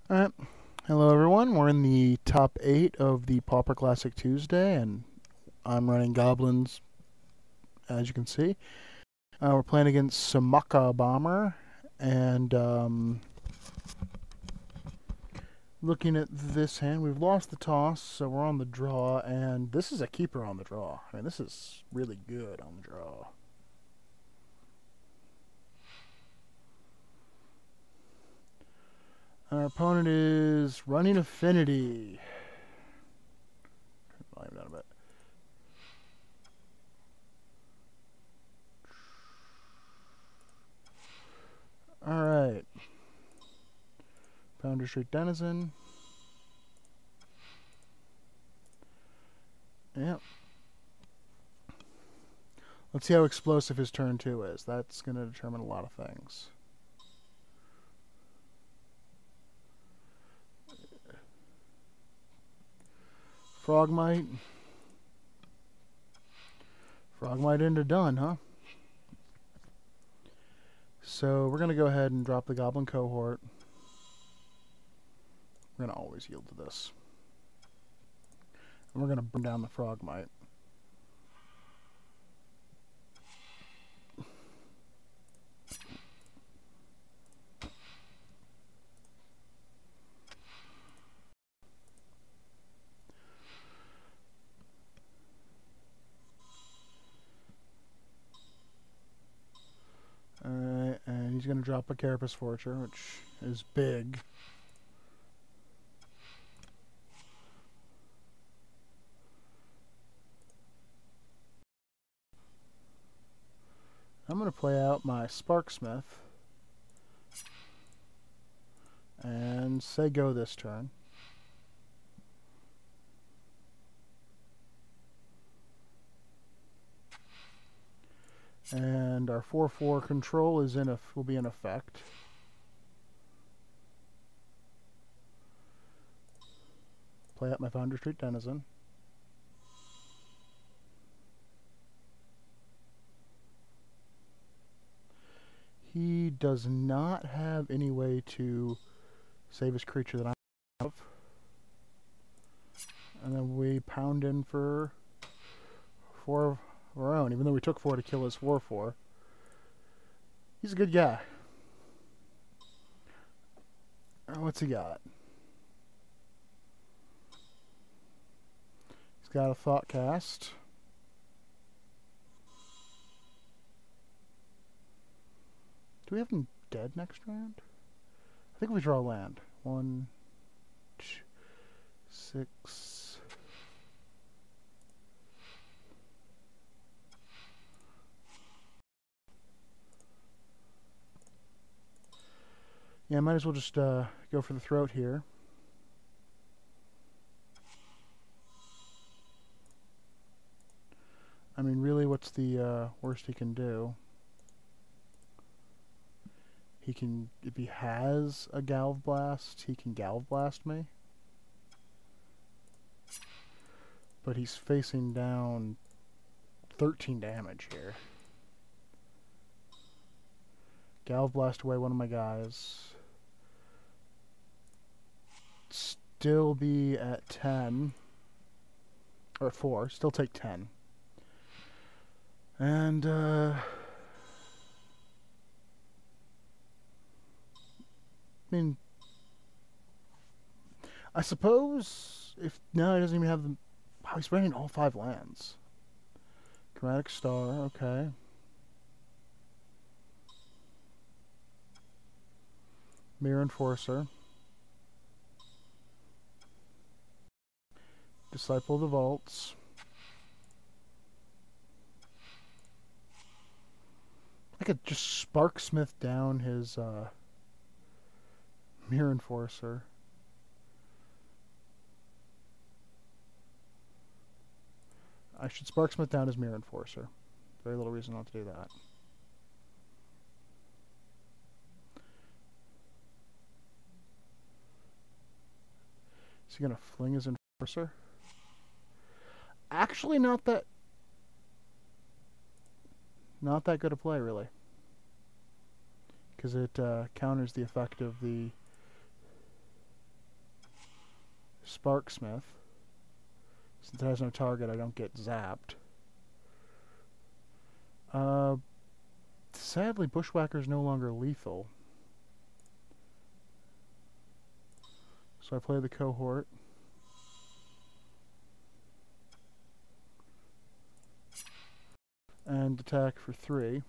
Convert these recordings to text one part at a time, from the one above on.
Alright, hello everyone. We're in the top 8 of the Pauper Classic Tuesday, and I'm running Goblins, as you can see. We're playing against SamucaBomber, and looking at this hand, we've lost the toss, so we're on the draw, and this is a keeper on the draw. I mean, this is really good on the draw. Our opponent is running Affinity. Turn the volume down a bit. Alright. Pounder Street Denizen. Yep. Let's see how explosive his turn 2 is. That's going to determine a lot of things. Frogmite. Frogmite into done, huh? So we're going to go ahead and drop the Goblin Cohort. We're going to always yield to this. And we're going to burn down the Frogmite. Alright, and he's going to drop a Carapace Forger, which is big. I'm going to play out my Sparksmith and say go this turn. And our 4/4 control is will be in effect. Play out my Founder Street Denizen. He does not have any way to save his creature that I have. And then we pound in for 4 of our own, even though we took 4 to kill his 4/4. He's a good guy. What's he got? He's got a Thought Cast. Do we have him dead next round? I think we draw land. 1, 2, 6. Yeah, I might as well just go for the throat here. I mean, really, what's the worst he can do? He can, if he has a Galv Blast, he can Galv Blast me. But he's facing down 13 damage here. Galv Blast away one of my guys. Still be at 10. Or 4. Still take 10. And, I mean, I suppose if no, he doesn't even have the. Wow, he's running all 5 lands. Chromatic Star, okay. Mirror Enforcer. Disciple of the Vaults. I could just Sparksmith down his Mirror Enforcer. I should Sparksmith down his Mirror Enforcer. Very little reason not to do that. Is he going to fling his Enforcer? Actually, not that good a play, really. Because it counters the effect of the Sparksmith. Since it has no target, I don't get zapped. Sadly, Bushwhacker is no longer lethal. So I play the Cohort. And attack for 3.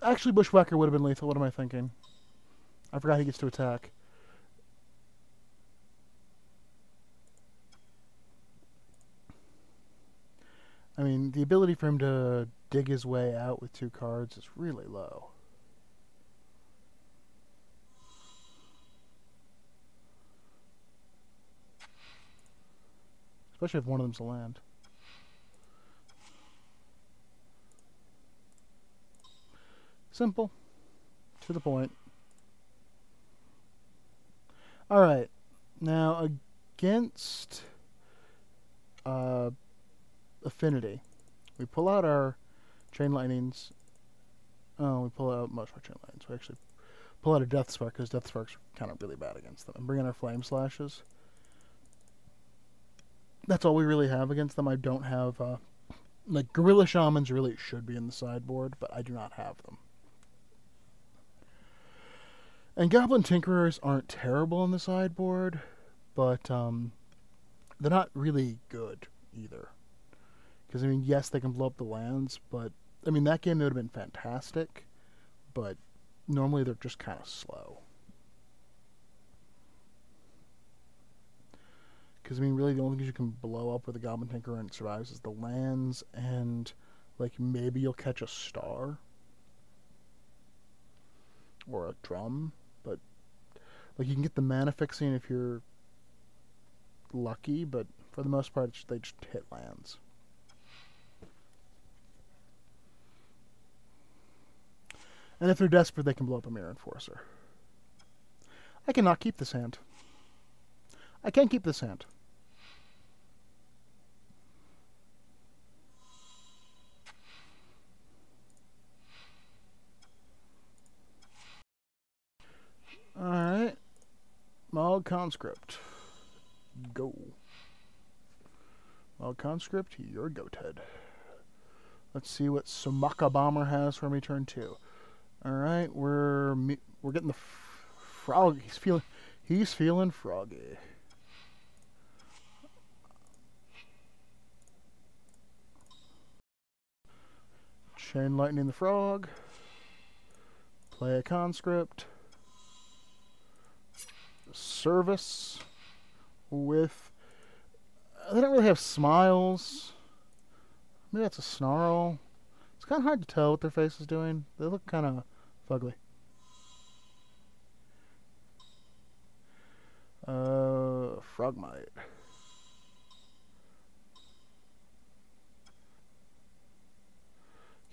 Actually, Bushwhacker would have been lethal. What am I thinking? I forgot he gets to attack. I mean, the ability for him to dig his way out with 2 cards is really low. Especially if one of them's a land. Simple. To the point. Alright. Now, against Affinity, we pull out our Chain Lightnings. Oh, we pull out most of our Chain Lightnings. We actually pull out a Death Spark, because Death Spark's kind of really bad against them. And bring in our Flame Slashes. That's all we really have against them. I don't have... like, Gorilla Shamans really should be in the sideboard, but I do not have them. And Goblin Tinkerers aren't terrible in the sideboard, but they're not really good either. Because, I mean, yes, they can blow up the lands, but, I mean, that game they would have been fantastic, but normally they're just kind of slow. Because, I mean, really the only things you can blow up with a Goblin Tinkerer and it survives is the lands, and, like, maybe you'll catch a star. Or a drum. But, like, you can get the mana fixing if you're lucky, but for the most part, they just hit lands. And if they're desperate, they can blow up a Mirror Enforcer. I cannot keep this hand. I can't keep this hand. Alright. Mog Conscript. Go. Mog Conscript, you're goated. Let's see what SamucaBomber has for me turn 2. Alright, we're getting the frog. He's feeling froggy. Chain Lightning the Frog. Play a Conscript. Service with... they don't really have smiles. Maybe that's a snarl. It's kind of hard to tell what their face is doing. They look kind of fugly. Frogmite.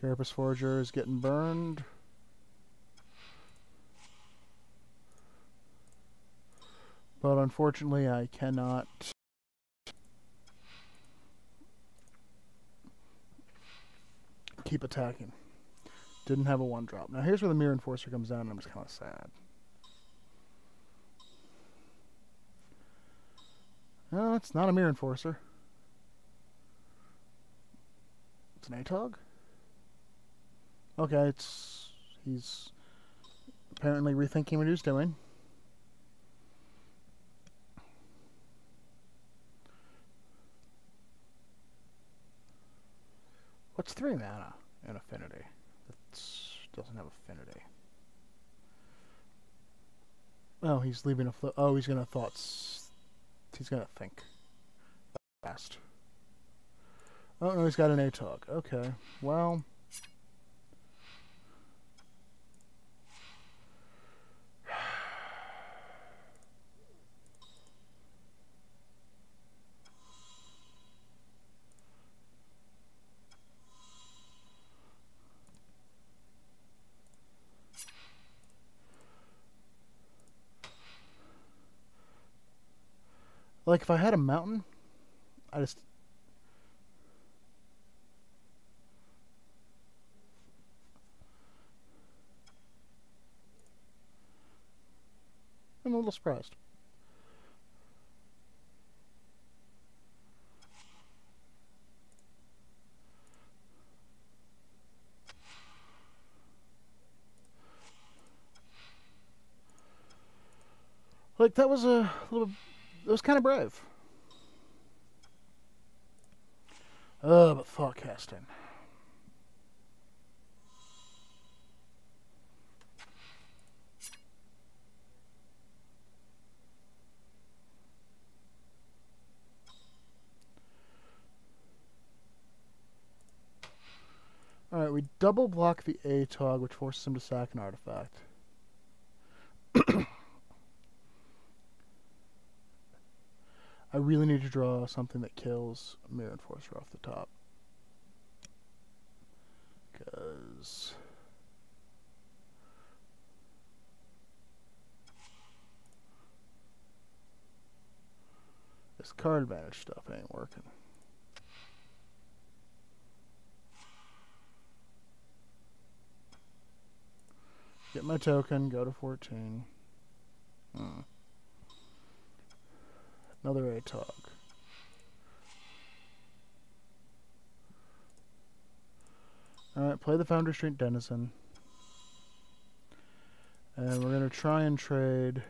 Carapace Forger is getting burned. But unfortunately, I cannot keep attacking. Didn't have a 1-drop. Now here's where the Mirror Enforcer comes down, and I'm just kind of sad. No, it's not a Mirror Enforcer. It's an ATOG? Okay, he's apparently rethinking what he's doing. What's 3 mana in Affinity? That doesn't have Affinity. Oh, he's leaving a oh, he's gonna he's gonna think fast. Oh no, he's got an ATOG. Okay, well. Like, if I had a mountain, I just... I'm a little surprised. Like, that was a little... It was kind of brave. But thought casting. Alright, we double block the ATOG, which forces him to sack an artifact. I really need to draw something that kills Mirror Enforcer off the top. Because... this card advantage stuff ain't working. Get my token, go to 14. Another ATOG. Alright, play the Foundry Street Denizen. And we're going to try and trade...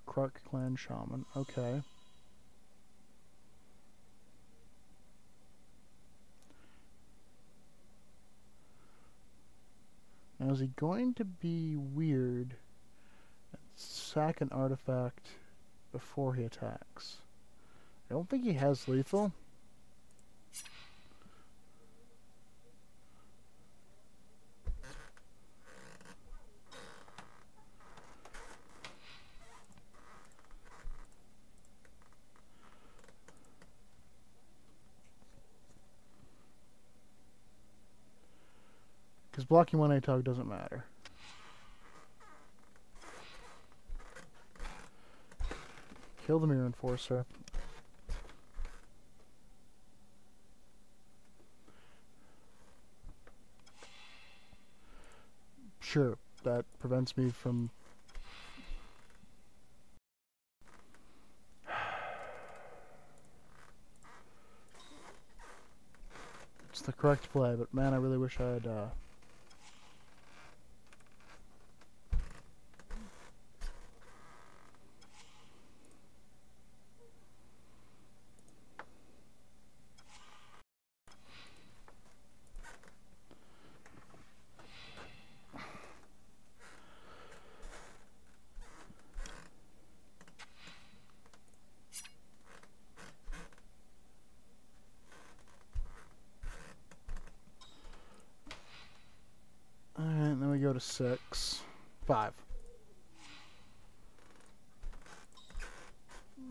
Krark Clan Shaman. Okay. Now, is he going to be weird and sack an artifact before he attacks? I don't think he has lethal. Because blocking one ATOG doesn't matter. Kill the Mirror Enforcer. Sure, that prevents me from... It's the correct play, but man, I really wish I had... Alright, then we go to 6. 5.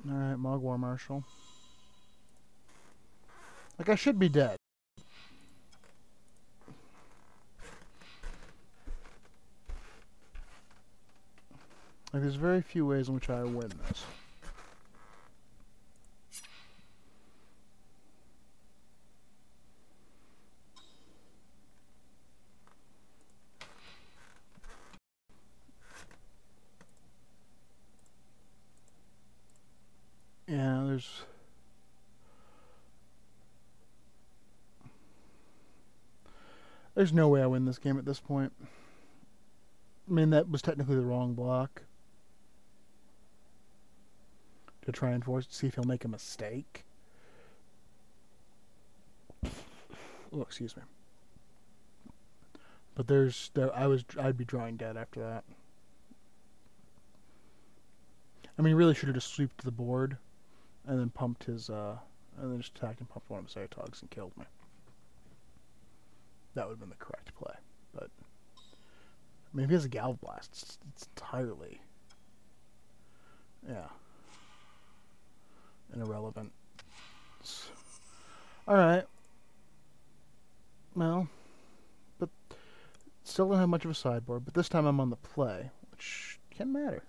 Alright, Mog War Marshal. Like, I should be dead. Like, there's very few ways in which I win this. Yeah, there's no way I win this game at this point. I mean, that was technically the wrong block. To try and see if he'll make a mistake. Oh, excuse me. But I'd be drawing dead after that. I mean, he really should have just sweeped the board, and then pumped his, and then just attacked and pumped one of his ATOGs and killed me. That would have been the correct play, but I mean, if he has a Galv Blast, it's entirely, yeah, irrelevant. All right. Well, but still don't have much of a sideboard, but this time I'm on the play, which can matter.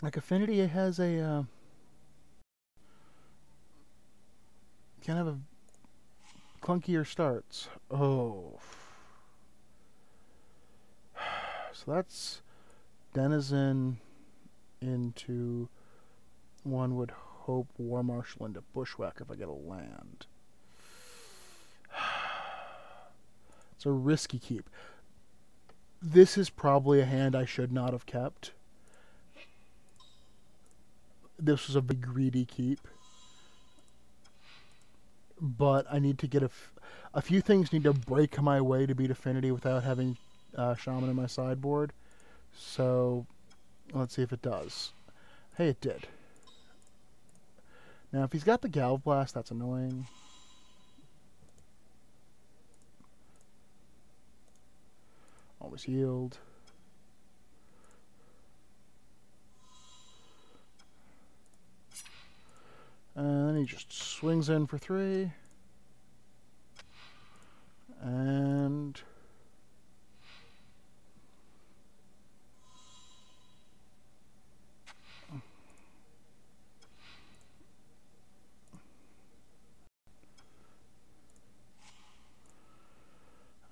Like Affinity has a can have a clunkier starts. Oh. So that's Denizen into, one would hope, War Marshal into Bushwhacker if I get a land. It's a risky keep. This is probably a hand I should not have kept. This was a big greedy keep. But I need to get a few things need to break my way to beat Affinity without having Shaman in my sideboard. So let's see if it does. Hey, it did. Now if he's got the Galv Blast, that's annoying. Always yield. And then he just swings in for 3. And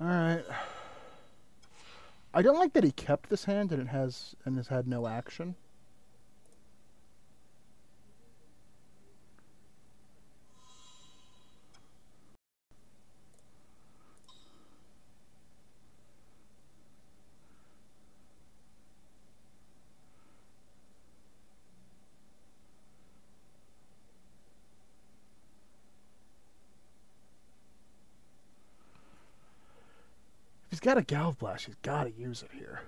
alright. I don't like that he kept this hand and has had no action. If he's got a Galv Blast, he's got to use it here.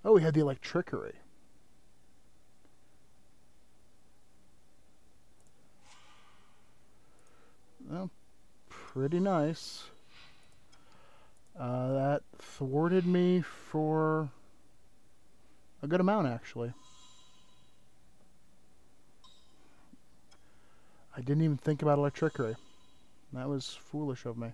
Oh, he had the Electrickery. Well, pretty nice. That thwarted me for a good amount, actually. I didn't even think about Electrickery. That was foolish of me.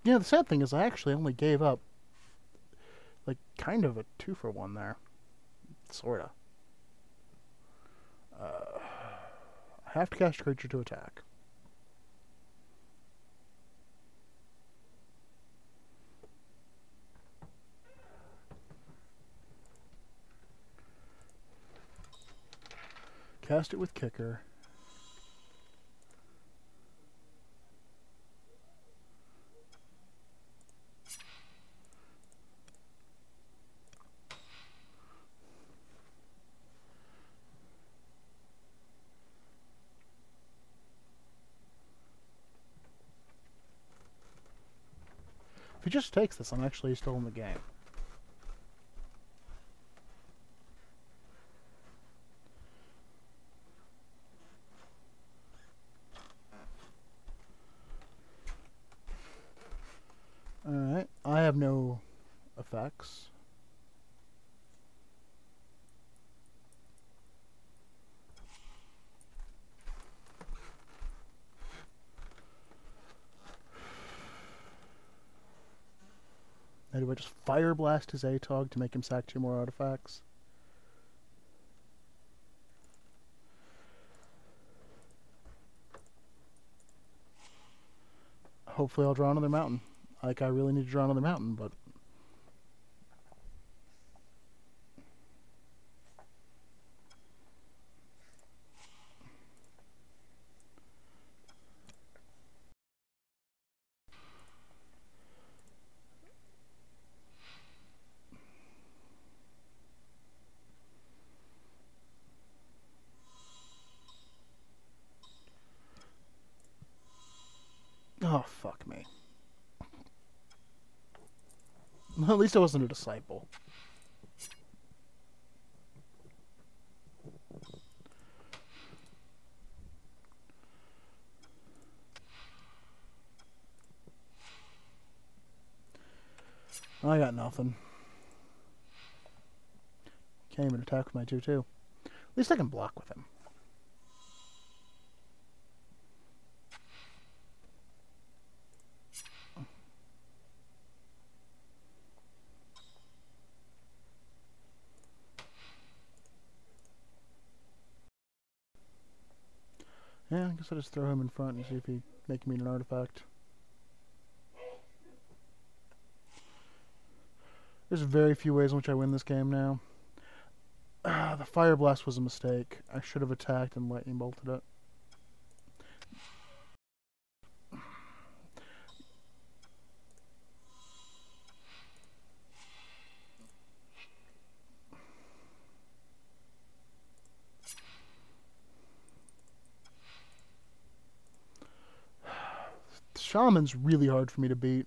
Yeah, the sad thing is I actually only gave up, like, kind of a 2-for-1 there. Sorta. I have to cast a creature to attack. Cast it with Kicker. If he just takes this, I'm actually still in the game. Alright, I have no effects. Now do I just Fire Blast his Atog to make him sack 2 more artifacts? Hopefully I'll draw another mountain. Like, I really need to draw another mountain, but... oh, fuck me. At least I wasn't a disciple. I got nothing. Can't even attack with my 2/2. At least I can block with him. Yeah, I guess I'll just throw him in front and see if he make me an artifact. There's very few ways in which I win this game now. The Fire Blast was a mistake. I should have attacked and lightning bolted it. Shaman's really hard for me to beat.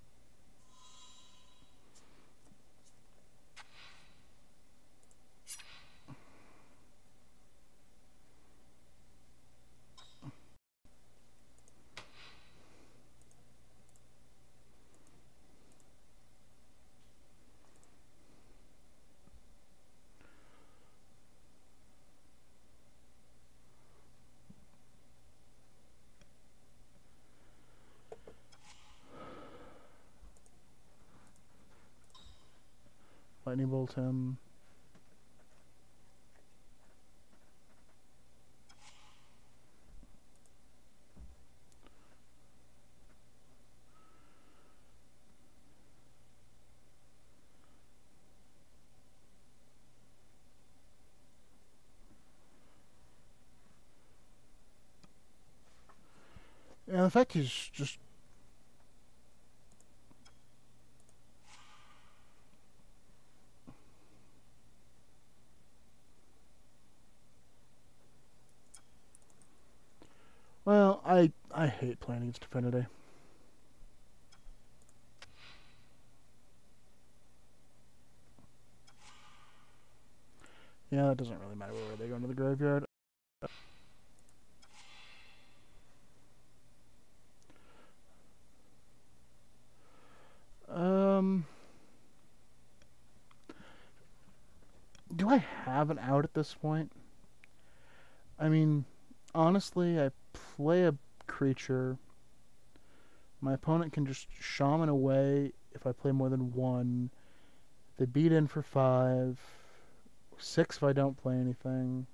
Lightning bolt him. Yeah, the fact he's just... Well, I hate playing against Affinity. Yeah, that doesn't really matter where they go into the graveyard. Do I have an out at this point? I mean, honestly, I play a creature. My opponent can just shaman away if I play more than one. They beat in for 5. 6 if I don't play anything.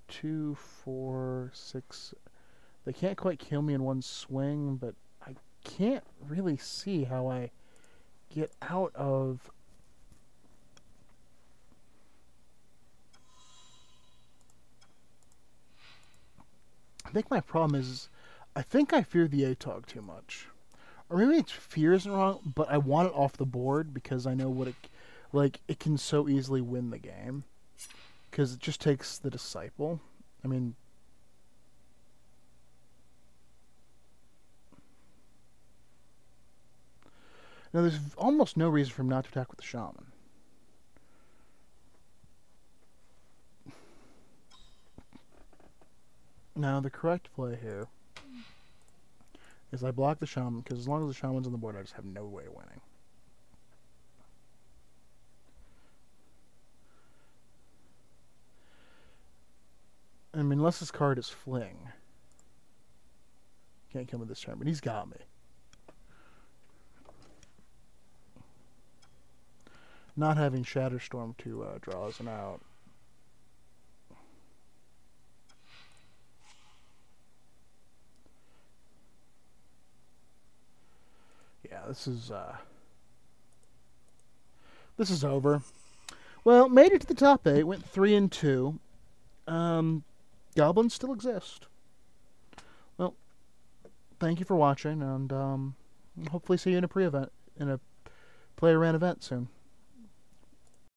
2, 4, 6. They can't quite kill me in one swing, but I can't really see how I get out of... I think my problem is, I think I fear the ATOG too much. Or maybe it's fear isn't wrong, but I want it off the board because I know what it... Like, it can so easily win the game. Because it just takes the Disciple. I mean... Now, there's almost no reason for him not to attack with the Shaman. Now, the correct play here is I block the Shaman, because as long as the Shaman's on the board, I just have no way of winning. I mean, unless his card is Fling. Can't kill me this turn, but he's got me. Not having Shatterstorm to draw as an out. Yeah, this is over. Well, made it to the top 8, went 3-2. Goblins still exist. Well, thank you for watching, and hopefully see you in a pre-event, in a player ran event soon.